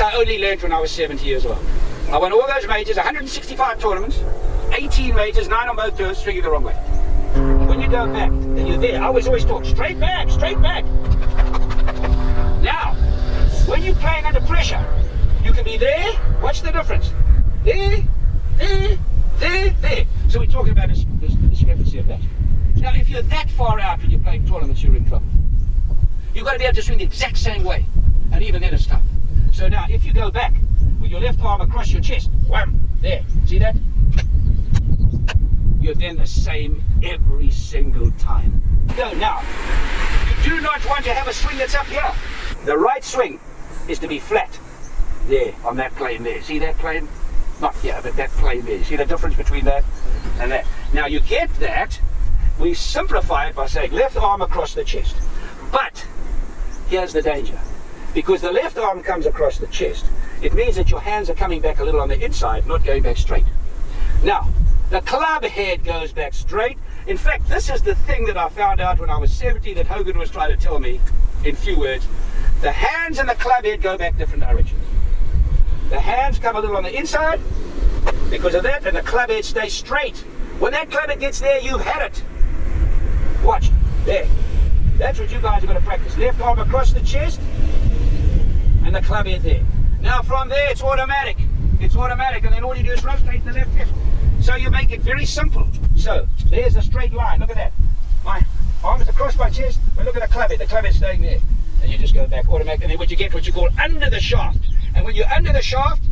I only learned when I was 70 years old. I won all those majors, 165 tournaments, 18 majors, 9 on both tours, swinging the wrong way. When you go back, and you're there, I was always taught, straight back, straight back. Now, when you're playing under pressure, you can be there, watch the difference. There, there, there, there. So we're talking about this discrepancy of that. Now, if you're that far out when you're playing tournaments, you're in trouble. You've got to be able to swing the exact same way, and even then it's tough. So now, if you go back with your left arm across your chest, wham, there, see that? You're then the same every single time. So now, you do not want to have a swing that's up here. The right swing is to be flat. There, on that plane there. See that plane? Not here, but that plane there. See the difference between that and that? Now you get that, we simplify it by saying left arm across the chest. But, here's the danger. Because the left arm comes across the chest, it means that your hands are coming back a little on the inside, not going back straight. Now, the club head goes back straight. In fact, this is the thing that I found out when I was 70 that Hogan was trying to tell me in few words. The hands and the club head go back different directions. The hands come a little on the inside because of that, and the club head stays straight. When that club head gets there, you've had it. Watch, there. That's what you guys are going to practice. Left arm across the chest and the club head there. Now from there, it's automatic. It's automatic, and then all you do is rotate the left hip. So you make it very simple. So, there's a straight line. Look at that. My arm is across my chest, but look at the club head. The club head's staying there. And you just go back automatic, and then what you get, what you call under the shaft. And when you're under the shaft,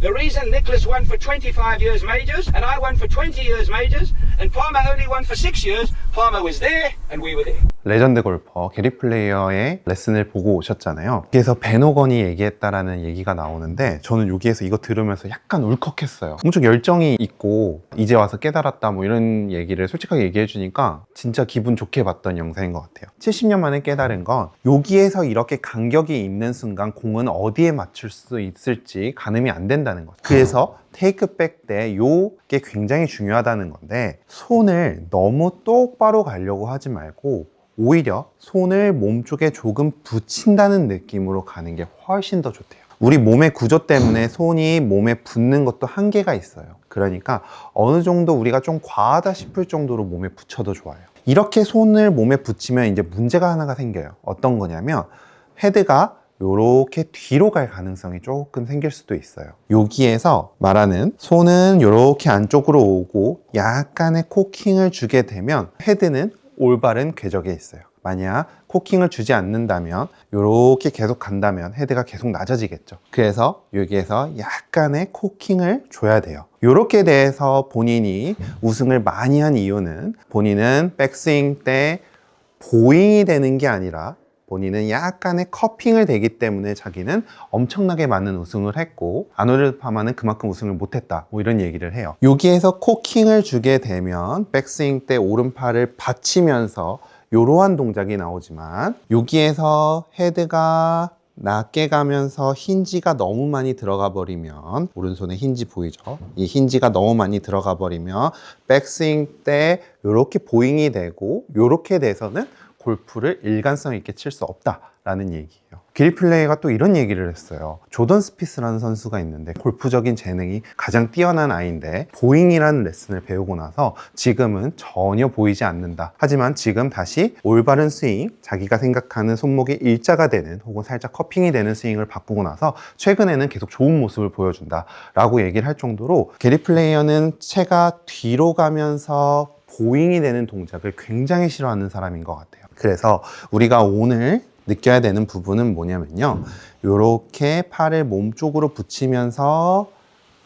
the reason Nicholas won for 25 years majors, and I won for 20 years majors, and Palmer only won for 6 years, Palmer was there, and we were there. 레전드 골퍼 게리 플레이어의 레슨을 보고 오셨잖아요. 여기에서 벤 호건이 얘기했다라는 얘기가 나오는데 저는 여기에서 이거 들으면서 약간 울컥했어요. 엄청 열정이 있고 이제 와서 깨달았다 뭐 이런 얘기를 솔직하게 얘기해 주니까 진짜 기분 좋게 봤던 영상인 것 같아요. 70년 만에 깨달은 건 여기에서 이렇게 간격이 있는 순간 공은 어디에 맞출 수 있을지 가늠이 안 된다는 거죠. 그래서 테이크백 때 요게 굉장히 중요하다는 건데 손을 너무 똑바로 가려고 하지 말고 오히려 손을 몸 쪽에 조금 붙인다는 느낌으로 가는 게 훨씬 더 좋대요. 우리 몸의 구조 때문에 손이 몸에 붙는 것도 한계가 있어요. 그러니까 어느 정도 우리가 좀 과하다 싶을 정도로 몸에 붙여도 좋아요. 이렇게 손을 몸에 붙이면 이제 문제가 하나가 생겨요. 어떤 거냐면 헤드가 요렇게 뒤로 갈 가능성이 조금 생길 수도 있어요. 여기에서 말하는 손은 요렇게 안쪽으로 오고 약간의 코킹을 주게 되면 헤드는 올바른 궤적에 있어요. 만약 코킹을 주지 않는다면 이렇게 계속 간다면 헤드가 계속 낮아지겠죠. 그래서 여기에서 약간의 코킹을 줘야 돼요. 이렇게 돼서 본인이 우승을 많이 한 이유는 본인은 백스윙 때 보잉이 되는 게 아니라 본인은 약간의 커핑을 되기 때문에 자기는 엄청나게 많은 우승을 했고 아놀드 파마는 그만큼 우승을 못했다 뭐 이런 얘기를 해요. 여기에서 코킹을 주게 되면 백스윙 때 오른팔을 받치면서 이러한 동작이 나오지만 여기에서 헤드가 낮게 가면서 힌지가 너무 많이 들어가 버리면 오른손에 힌지 보이죠? 이 힌지가 너무 많이 들어가 버리면 백스윙 때 이렇게 보잉이 되고 이렇게 돼서는 골프를 일관성 있게 칠 수 없다라는 얘기예요. 게리 플레이어가 또 이런 얘기를 했어요. 조던 스피스라는 선수가 있는데 골프적인 재능이 가장 뛰어난 아이인데 보잉이라는 레슨을 배우고 나서 지금은 전혀 보이지 않는다. 하지만 지금 다시 올바른 스윙, 자기가 생각하는 손목이 일자가 되는 혹은 살짝 커핑이 되는 스윙을 바꾸고 나서 최근에는 계속 좋은 모습을 보여준다 라고 얘기를 할 정도로 게리 플레이어는 채가 뒤로 가면서 보잉이 되는 동작을 굉장히 싫어하는 사람인 것 같아요. 그래서 우리가 오늘 느껴야 되는 부분은 뭐냐면요. 이렇게 팔을 몸 쪽으로 붙이면서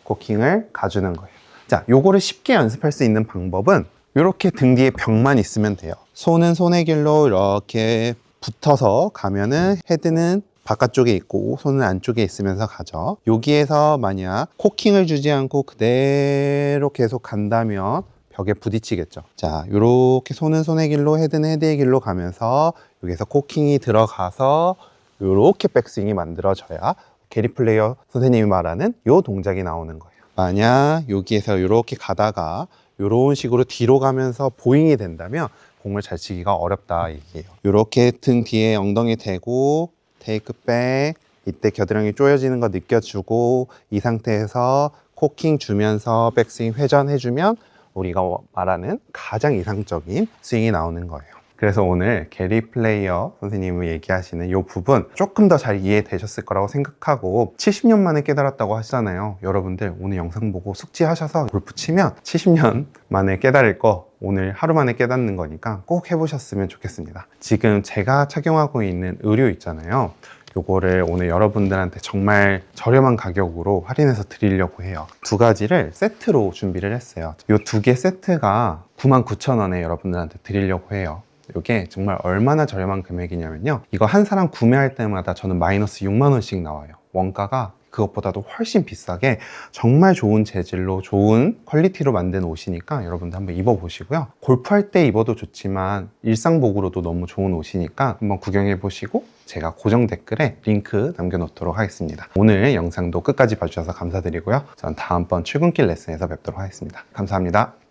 코킹을 가주는 거예요. 자, 요거를 쉽게 연습할 수 있는 방법은 이렇게 등 뒤에 벽만 있으면 돼요. 손은 손의 길로 이렇게 붙어서 가면은 헤드는 바깥쪽에 있고 손은 안쪽에 있으면서 가죠. 여기에서 만약 코킹을 주지 않고 그대로 계속 간다면 벽에 부딪히겠죠. 자, 요렇게 손은 손의 길로 헤드는 헤드의 길로 가면서 여기서 코킹이 들어가서 요렇게 백스윙이 만들어져야 게리 플레이어 선생님이 말하는 요 동작이 나오는 거예요. 만약 여기에서 요렇게 가다가 요런 식으로 뒤로 가면서 보잉이 된다면 공을 잘 치기가 어렵다 얘기예요. 요렇게 등 뒤에 엉덩이 대고 테이크 백 이때 겨드랑이 조여지는 거 느껴주고 이 상태에서 코킹 주면서 백스윙 회전해주면 우리가 말하는 가장 이상적인 스윙이 나오는 거예요. 그래서 오늘 게리 플레이어 선생님이 얘기하시는 이 부분 조금 더 잘 이해되셨을 거라고 생각하고 70년 만에 깨달았다고 하시잖아요. 여러분들 오늘 영상 보고 숙지하셔서 골프 치면 70년 만에 깨달을 거 오늘 하루 만에 깨닫는 거니까 꼭 해보셨으면 좋겠습니다. 지금 제가 착용하고 있는 의류 있잖아요. 요거를 오늘 여러분들한테 정말 저렴한 가격으로 할인해서 드리려고 해요. 두 가지를 세트로 준비를 했어요. 요 두 개 세트가 99,000원에 여러분들한테 드리려고 해요. 이게 정말 얼마나 저렴한 금액이냐면요, 이거 한 사람 구매할 때마다 저는 마이너스 6만 원씩 나와요. 원가가 그것보다도 훨씬 비싸게 정말 좋은 재질로 좋은 퀄리티로 만든 옷이니까 여러분들 한번 입어보시고요. 골프할 때 입어도 좋지만 일상복으로도 너무 좋은 옷이니까 한번 구경해 보시고 제가 고정 댓글에 링크 남겨놓도록 하겠습니다. 오늘 영상도 끝까지 봐주셔서 감사드리고요. 전 다음번 출근길 레슨에서 뵙도록 하겠습니다. 감사합니다.